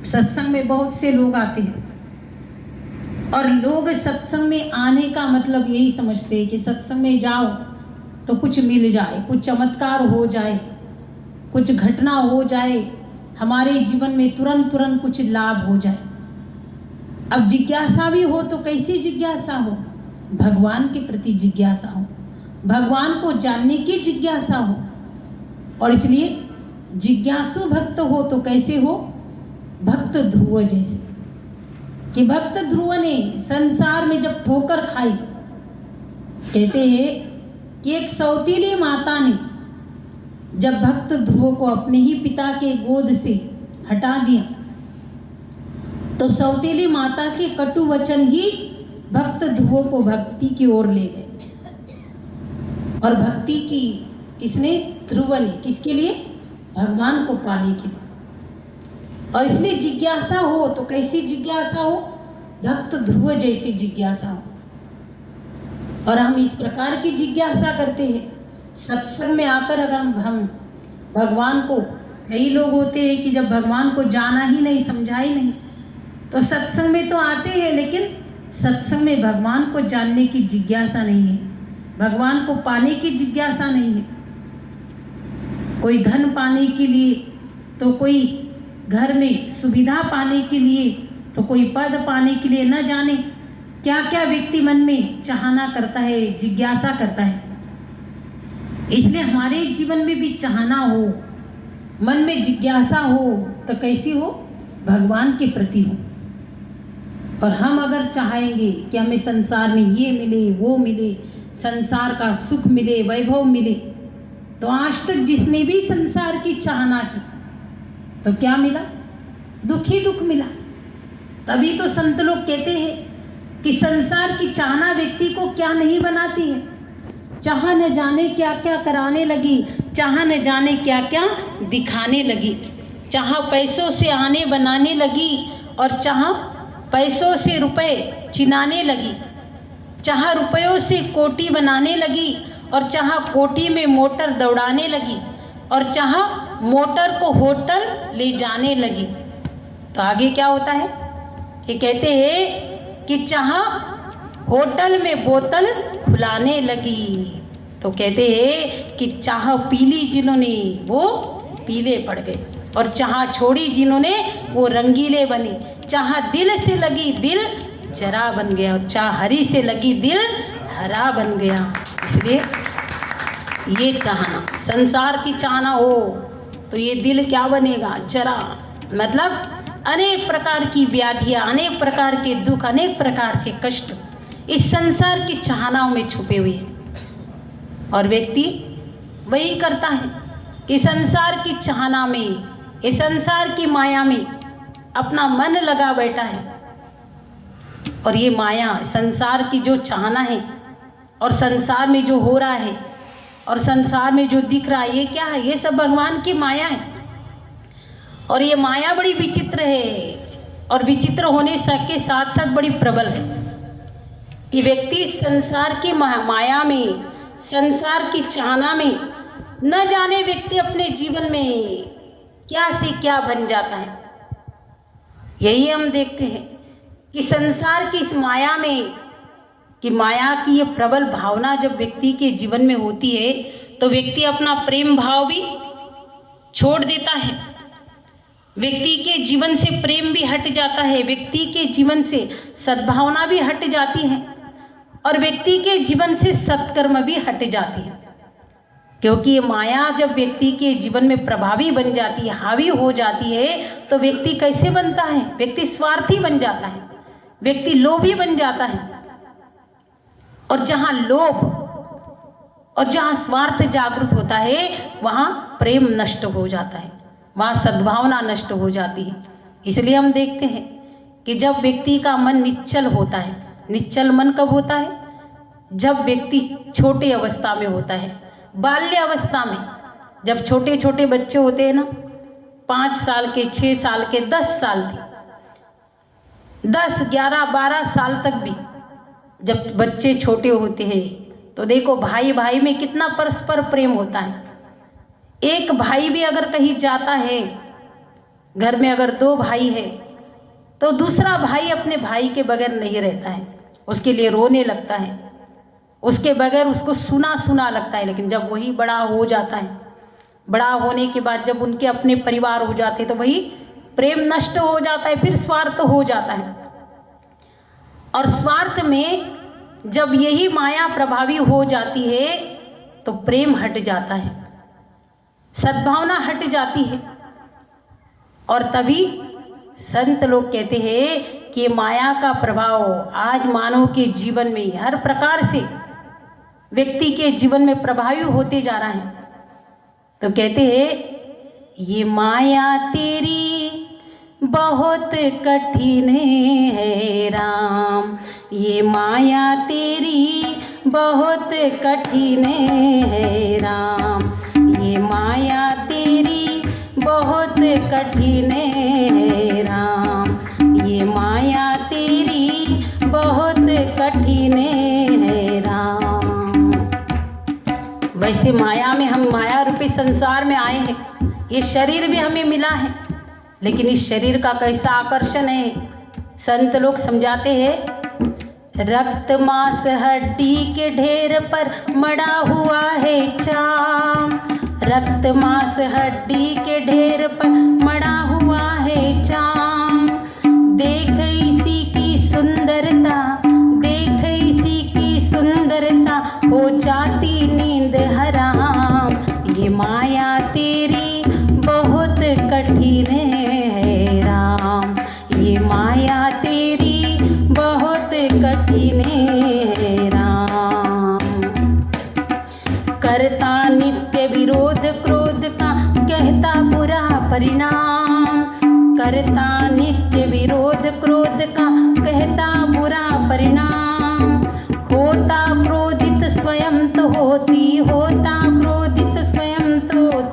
सत्संग में बहुत से लोग आते हैं और लोग सत्संग में आने का मतलब यही समझते हैं कि सत्संग में जाओ तो कुछ मिल जाए, कुछ चमत्कार हो जाए, कुछ घटना हो जाए, हमारे जीवन में तुरंत तुरंत कुछ लाभ हो जाए। अब जिज्ञासा भी हो तो कैसी जिज्ञासा हो? भगवान के प्रति जिज्ञासा हो, भगवान को जानने की जिज्ञासा हो। और इसलिए जिज्ञासु भक्त हो तो कैसे हो? भक्त ध्रुव जैसे। कि भक्त ध्रुव ने संसार में जब ठोकर खाई, कहते हैं कि एक सौतीली माता ने जब भक्त ध्रुव को अपने ही पिता के गोद से हटा दिया तो सौतीली माता के कटु वचन ही भक्त ध्रुव को भक्ति की ओर ले गए। और भक्ति की किसने? ध्रुव ने। किसके लिए? भगवान को पाने के लिए। और इसलिए जिज्ञासा हो तो कैसी जिज्ञासा हो? भक्त ध्रुव जैसी जिज्ञासा हो। और हम इस प्रकार की जिज्ञासा करते हैं सत्संग में आकर। अगर हम भगवान को, कई लोग होते हैं कि जब भगवान को जाना ही नहीं, समझा ही नहीं, तो सत्संग में तो आते हैं लेकिन सत्संग में भगवान को जानने की जिज्ञासा नहीं है, भगवान को पाने की जिज्ञासा नहीं है। कोई धन पाने के लिए, तो कोई घर में सुविधा पाने के लिए, तो कोई पद पाने के लिए, न जाने क्या क्या व्यक्ति मन में चाहना करता है, जिज्ञासा करता है। इसलिए हमारे जीवन में भी चाहना हो, मन में जिज्ञासा हो तो कैसी हो? भगवान के प्रति हो। और हम अगर चाहेंगे कि हमें संसार में ये मिले, वो मिले, संसार का सुख मिले, वैभव मिले, तो आज तक जिसने भी संसार की चाहना की तो क्या मिला? दुख ही दुख मिला। तभी तो संत लोग कहते हैं कि संसार की चाहना व्यक्ति को क्या नहीं बनाती है। चाह न जाने क्या क्या कराने लगी, चाह न जाने क्या क्या दिखाने लगी, चाह पैसों से आने बनाने लगी और चाह पैसों से रुपए चिनाने लगी, चाह रुपयों से कोटी बनाने लगी और चाह कोटी में मोटर दौड़ाने लगी और चाह मोटर को होटल ले जाने लगी। तो आगे क्या होता है कि कहते हैं कि चाह होटल में बोतल खुलाने लगी। तो कहते हैं कि चाह पीली जिन्होंने वो पीले पड़ गए और चाह छोड़ी जिन्होंने वो रंगीले बने। चाह दिल से लगी दिल जरा बन गया और चाह हरी से लगी दिल हरा बन गया। इसलिए ये चाहना, संसार की चाहना हो तो ये दिल क्या बनेगा? जरा। मतलब अनेक प्रकार की व्याधियाँ, अनेक प्रकार के दुख, अनेक प्रकार के कष्ट इस संसार की चाहनाओं में छुपे हुए हैं। और व्यक्ति वही करता है कि संसार की चाहना में, इस संसार की माया में अपना मन लगा बैठा है। और ये माया, संसार की जो चाहना है और संसार में जो हो रहा है और संसार में जो दिख रहा है, ये क्या है? ये सब भगवान की माया है। और ये माया बड़ी विचित्र है और विचित्र होने के साथ साथ बड़ी प्रबल है कि व्यक्ति संसार की माया में, संसार की चाहना में न जाने व्यक्ति अपने जीवन में क्या से क्या बन जाता है। यही हम देखते हैं कि संसार की इस माया में, कि माया की ये प्रबल भावना जब व्यक्ति के जीवन में होती है तो व्यक्ति अपना प्रेम भाव भी छोड़ देता है, व्यक्ति के जीवन से प्रेम भी हट जाता है, व्यक्ति के जीवन से सद्भावना भी हट जाती है और व्यक्ति के जीवन से सत्कर्म भी हट जाती है। क्योंकि ये माया जब व्यक्ति के जीवन में प्रभावी बन जाती है, हावी हो जाती है, तो व्यक्ति कैसे बनता है? व्यक्ति स्वार्थी बन जाता है, व्यक्ति लोभी बन जाता है। और जहाँ लोभ और जहाँ स्वार्थ जागृत होता है वहाँ प्रेम नष्ट हो जाता है, वहाँ सद्भावना नष्ट हो जाती है। इसलिए हम देखते हैं कि जब व्यक्ति का मन निश्चल होता है, निश्चल मन कब होता है? जब व्यक्ति छोटे अवस्था में होता है, बाल्य अवस्था में। जब छोटे छोटे बच्चे होते हैं ना, 5 साल के, 6 साल के, 10 साल के, 10, 11, 12 साल तक भी जब बच्चे छोटे होते हैं तो देखो भाई भाई में कितना परस्पर प्रेम होता है। एक भाई भी अगर कहीं जाता है घर में अगर 2 भाई है तो दूसरा भाई अपने भाई के बगैर नहीं रहता है, उसके लिए रोने लगता है, उसके बगैर उसको सुना सुना लगता है। लेकिन जब वही बड़ा हो जाता है, बड़ा होने के बाद जब उनके अपने परिवार हो जाते हैं तो वही प्रेम नष्ट हो जाता है, फिर स्वार्थ हो जाता है। और स्वार्थ में जब यही माया प्रभावी हो जाती है तो प्रेम हट जाता है, सद्भावना हट जाती है। और तभी संत लोग कहते हैं कि माया का प्रभाव आज मानव के जीवन में हर प्रकार से व्यक्ति के जीवन में प्रभावी होते जा रहा है। तो कहते हैं ये माया तेरी बहुत कठिन है राम, ये माया तेरी बहुत कठिन है राम, ये माया तेरी बहुत कठिन है राम, ये माया तेरी बहुत कठिन है राम। वैसे माया में हम माया रूपी संसार में आए हैं, ये शरीर भी हमें मिला है, लेकिन इस शरीर का कैसा आकर्षण है। संत लोग समझाते हैं, रक्त मांस हड्डी के ढेर पर मड़ा हुआ है चाम, रक्त मांस हड्डी के ढेर पर मड़ा हुआ है चाम, देख इसी की सुंदरता, देख इसी की सुंदरता हो जाती नींद हराम, ये माया तेरी बहुत कठिन है राम, ये माया तेरी बहुत कठिन है राम। करता नित्य विरोध क्रोध का कहता बुरा परिणाम, करता नित्य विरोध क्रोध का कहता बुरा परिणाम, होता क्रोधित स्वयं तो होती